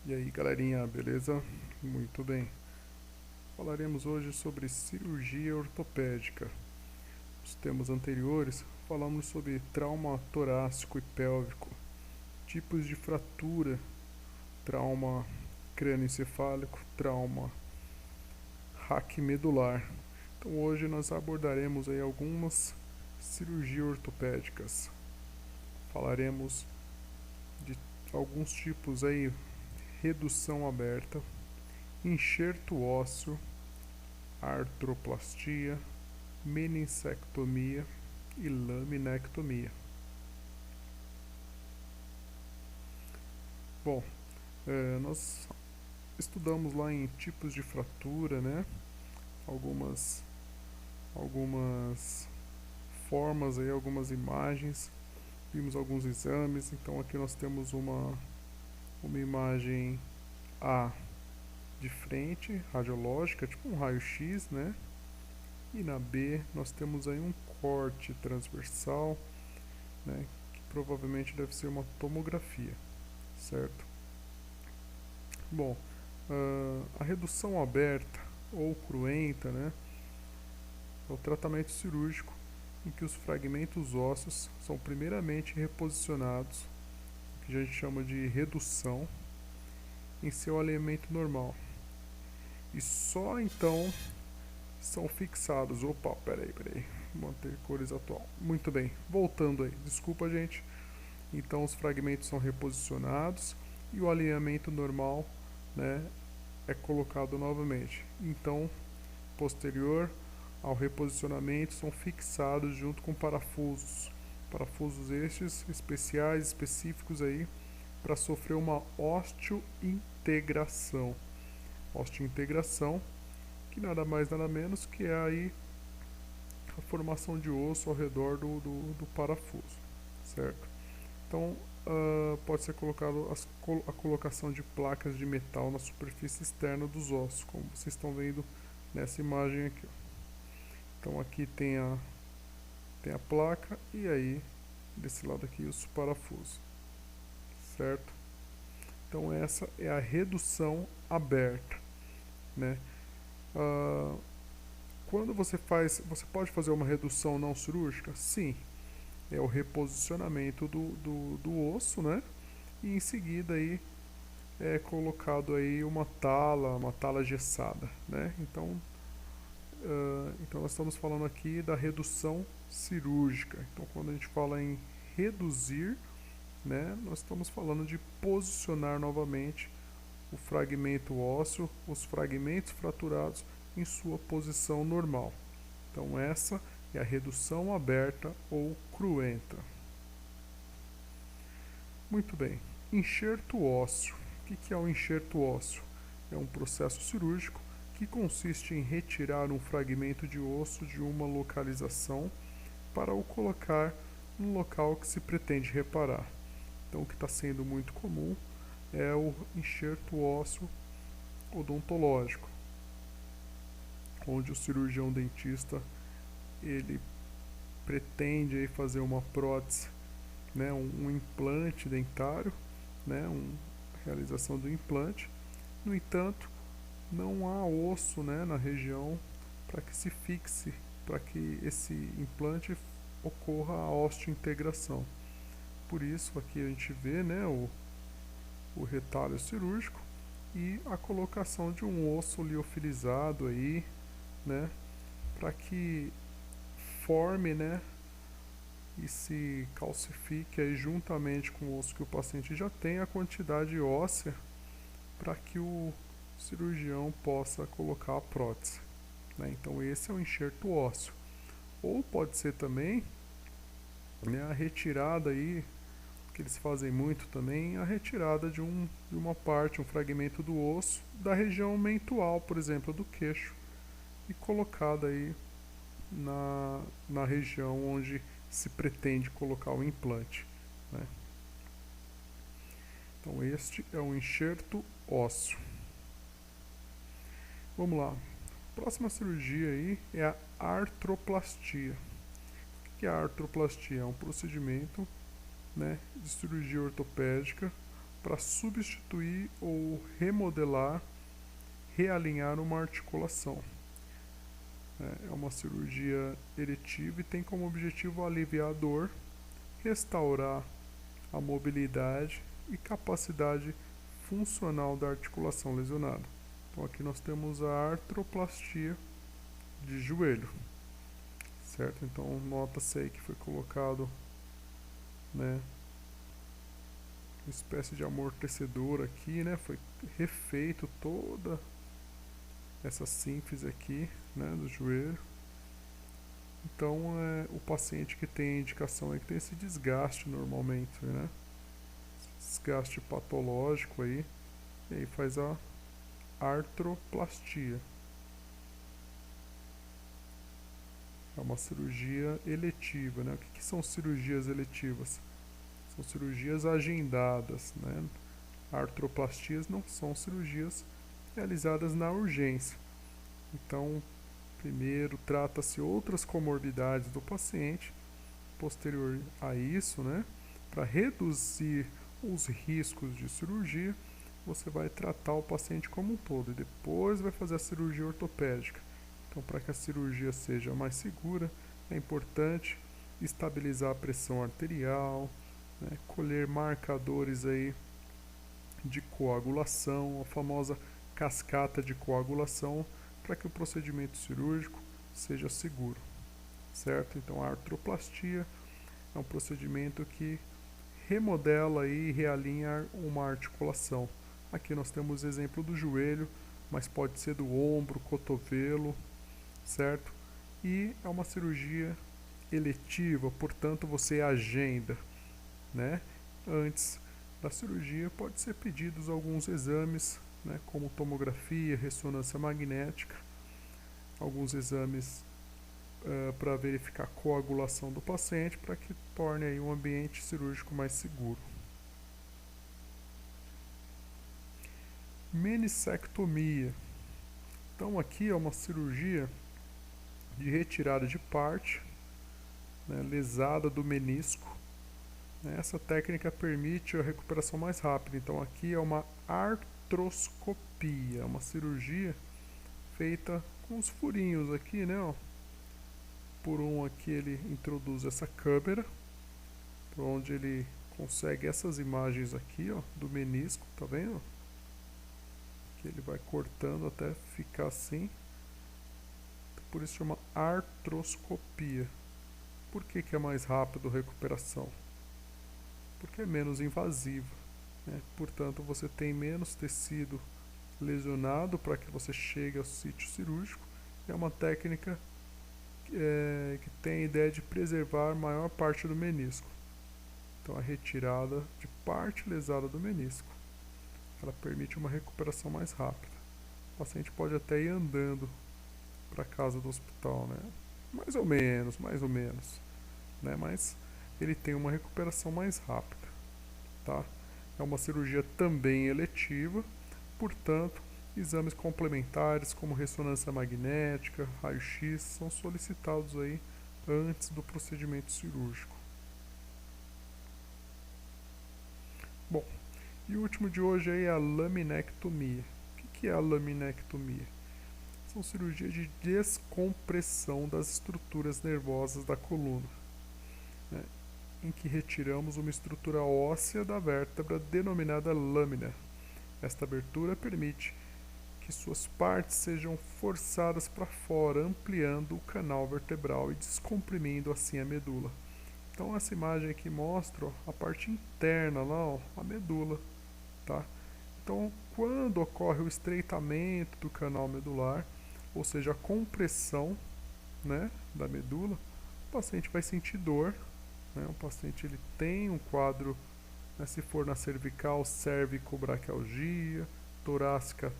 E aí galerinha, beleza? Muito bem. Falaremos hoje sobre cirurgia ortopédica. Nos temas anteriores, falamos sobre trauma torácico e pélvico, tipos de fratura, trauma crânioencefálico, trauma raquimedular. Então hoje nós abordaremos aí algumas cirurgias ortopédicas. Falaremos de alguns tipos aí: redução aberta, enxerto ósseo, artroplastia, meniscectomia e laminectomia. Bom, nós estudamos lá em tipos de fratura, né? Algumas formas aí, algumas imagens, vimos alguns exames. Então aqui nós temos uma imagem A de frente, radiológica, tipo um raio-x, né? E na B nós temos aí um corte transversal, né? Que provavelmente deve ser uma tomografia, certo? Bom, a redução aberta ou cruenta, né? É o tratamento cirúrgico em que os fragmentos ósseos são primeiramente reposicionados, que a gente chama de redução, em seu alinhamento normal. E só então são fixados. Opa, peraí. Manter cores atual. Muito bem, voltando aí. Desculpa, gente. Então os fragmentos são reposicionados e o alinhamento normal, né, é colocado novamente. Então, posterior ao reposicionamento, são fixados junto com parafusos. Parafusos estes especiais, específicos aí, para sofrer uma osteointegração. Osteointegração, que nada mais nada menos que é aí a formação de osso ao redor do parafuso, certo? Então pode ser colocado a colocação de placas de metal na superfície externa dos ossos, como vocês estão vendo nessa imagem aqui. Então aqui tem a placa e aí desse lado aqui os parafusos, certo? Então essa é a redução aberta, né? Quando você pode fazer uma redução não cirúrgica? Sim, é o reposicionamento do osso, né? E em seguida aí é colocado aí uma tala gessada, né? Então nós estamos falando aqui da redução cirúrgica. Então quando a gente fala em reduzir, né, nós estamos falando de posicionar novamente o fragmento ósseo, os fragmentos fraturados em sua posição normal. Então essa é a redução aberta ou cruenta. Muito bem, enxerto ósseo. O que é o enxerto ósseo? É um processo cirúrgico que consiste em retirar um fragmento de osso de uma localização para o colocar no local que se pretende reparar. Então o que está sendo muito comum é o enxerto ósseo odontológico, onde o cirurgião dentista ele pretende aí fazer uma prótese, né, um implante dentário, né, realização do implante. No entanto, não há osso, né, na região para que se fixe, para que esse implante ocorra a osteointegração. Por isso aqui a gente vê, né, o retalho cirúrgico e a colocação de um osso liofilizado aí, né, para que forme, né, e se calcifique aí juntamente com o osso que o paciente já tem, a quantidade óssea para que o cirurgião possa colocar a prótese, né? Então esse é o enxerto ósseo. Ou pode ser também, né, a retirada aí, que eles fazem muito também, a retirada de uma parte, um fragmento do osso da região mentual, por exemplo, do queixo, e colocada aí na região onde se pretende colocar o implante, né? Então este é o enxerto ósseo. Vamos lá. Próxima cirurgia aí é a artroplastia. O que é a artroplastia? É um procedimento, né, de cirurgia ortopédica para substituir ou remodelar, realinhar uma articulação. É uma cirurgia eletiva e tem como objetivo aliviar a dor, restaurar a mobilidade e capacidade funcional da articulação lesionada. Então aqui nós temos a artroplastia de joelho, certo? Então nota-se aí que foi colocado, né, uma espécie de amortecedor aqui, né? Foi refeito toda essa sínfise aqui, né, do joelho. Então o paciente que tem a indicação é que tem esse desgaste normalmente, né? Desgaste patológico aí, e aí faz a artroplastia. É uma cirurgia eletiva, né? O que são cirurgias eletivas? São cirurgias agendadas, né? Artroplastias não são cirurgias realizadas na urgência. Então, primeiro trata-se outras comorbidades do paciente, posterior a isso, né? Para reduzir os riscos de cirurgia, você vai tratar o paciente como um todo e depois vai fazer a cirurgia ortopédica. Então, para que a cirurgia seja mais segura, é importante estabilizar a pressão arterial, né, colher marcadores aí de coagulação, a famosa cascata de coagulação, para que o procedimento cirúrgico seja seguro, certo? Então, a artroplastia é um procedimento que remodela e realinha uma articulação. Aqui nós temos o exemplo do joelho, mas pode ser do ombro, cotovelo, certo? E é uma cirurgia eletiva, portanto você agenda, né? Antes da cirurgia pode ser pedidos alguns exames, né, como tomografia, ressonância magnética, alguns exames para verificar a coagulação do paciente, para que torne aí um ambiente cirúrgico mais seguro. Meniscectomia. Então aqui é uma cirurgia de retirada de parte, né, lesada do menisco. Essa técnica permite a recuperação mais rápida. Então aqui é uma artroscopia, uma cirurgia feita com os furinhos aqui, né? Ó. Por um aqui ele introduz essa câmera, por onde ele consegue essas imagens aqui, ó, do menisco, tá vendo? Que ele vai cortando até ficar assim. Por isso chama artroscopia. Por que é mais rápido a recuperação? Porque é menos invasivo, né? Portanto, você tem menos tecido lesionado para que você chegue ao sítio cirúrgico. É uma técnica que tem a ideia de preservar a maior parte do menisco. Então, a retirada de parte lesada do menisco, ela permite uma recuperação mais rápida. O paciente pode até ir andando para casa do hospital, né? Mais ou menos, né? Mas ele tem uma recuperação mais rápida, tá? É uma cirurgia também eletiva, portanto, exames complementares como ressonância magnética, raio-x são solicitados aí antes do procedimento cirúrgico. Bom, e o último de hoje aí é a laminectomia. O que é a laminectomia? São cirurgias de descompressão das estruturas nervosas da coluna, né, em que retiramos uma estrutura óssea da vértebra denominada lâmina. Esta abertura permite que suas partes sejam forçadas para fora, ampliando o canal vertebral e descomprimindo assim a medula. Então essa imagem aqui mostra, ó, a parte interna lá, ó, a medula, tá? Então quando ocorre o estreitamento do canal medular, ou seja, a compressão, né, da medula, o paciente vai sentir dor, né? O paciente ele tem um quadro, né, se for na cervical, cérvico-braquialgia, torácica,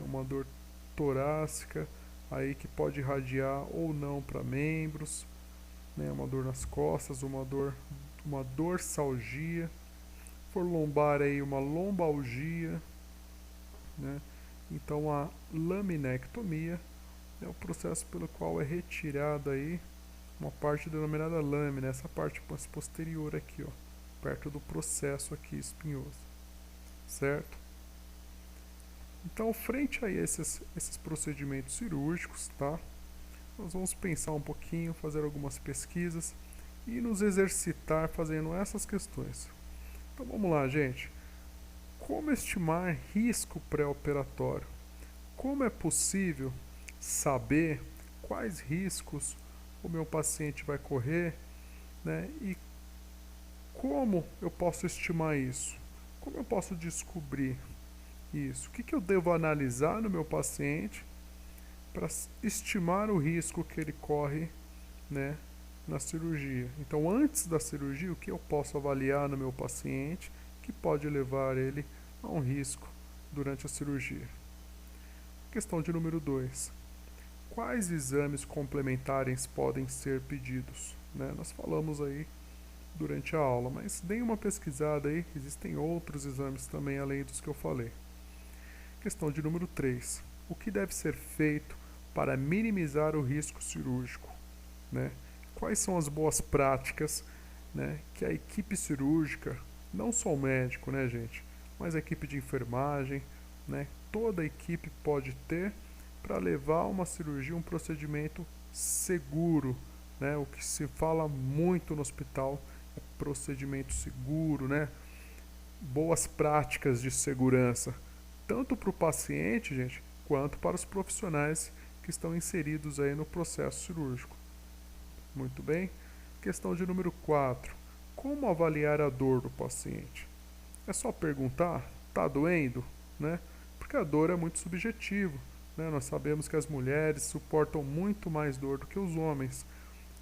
uma dor torácica, aí que pode irradiar ou não para membros, né, uma dor nas costas, uma dorsalgia, for lombar aí uma lombalgia, né? Então a laminectomia é o processo pelo qual é retirada aí uma parte denominada lâmina, essa parte posterior aqui, ó, perto do processo aqui espinhoso, certo? Então, frente a esses procedimentos cirúrgicos, tá? Nós vamos pensar um pouquinho, fazer algumas pesquisas e nos exercitar fazendo essas questões. Então vamos lá, gente. Como estimar risco pré-operatório? Como é possível saber quais riscos o meu paciente vai correr, né? E como eu posso estimar isso? Como eu posso descobrir isso? O que eu devo analisar no meu paciente para estimar o risco que ele corre, né, na cirurgia? Então, antes da cirurgia, o que eu posso avaliar no meu paciente que pode levar ele a um risco durante a cirurgia? Questão de número 2. Quais exames complementares podem ser pedidos? Né? Nós falamos aí durante a aula, mas deem uma pesquisada aí, existem outros exames também além dos que eu falei. Questão de número 3. O que deve ser feito para minimizar o risco cirúrgico? Né? Quais são as boas práticas, né, que a equipe cirúrgica, não só o médico, né, gente, mas a equipe de enfermagem, né, toda a equipe pode ter para levar uma cirurgia, um procedimento seguro, né? O que se fala muito no hospital é procedimento seguro, né? Boas práticas de segurança, tanto para o paciente, gente, quanto para os profissionais que estão inseridos aí no processo cirúrgico. Muito bem. Questão de número 4. Como avaliar a dor do paciente? É só perguntar, tá doendo, né? Porque a dor é muito subjetivo, né? Nós sabemos que as mulheres suportam muito mais dor do que os homens.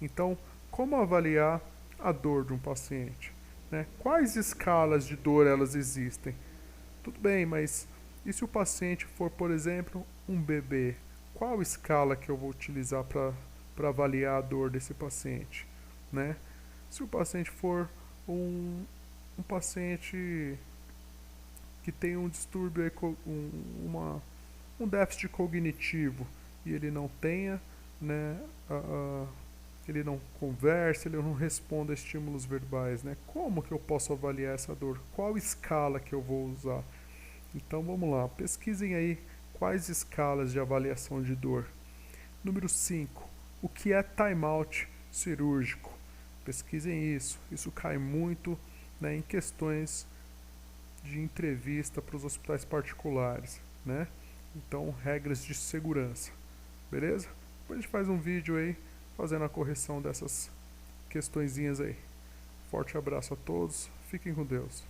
Então, como avaliar a dor de um paciente? Né? Quais escalas de dor elas existem? Tudo bem, mas e se o paciente for, por exemplo, um bebê? Qual escala que eu vou utilizar para avaliar a dor desse paciente? Né? Se o paciente for um paciente que tem um distúrbio, um déficit cognitivo e ele não tenha, né, ele não conversa, ele não responde a estímulos verbais, né? Como que eu posso avaliar essa dor? Qual escala que eu vou usar? Então vamos lá, pesquisem aí quais escalas de avaliação de dor. Número 5. O que é timeout cirúrgico? Pesquisem isso. Isso cai muito, né, em questões de entrevista para os hospitais particulares, né? Então, regras de segurança. Beleza? Depois a gente faz um vídeo aí fazendo a correção dessas questõezinhas aí. Forte abraço a todos. Fiquem com Deus.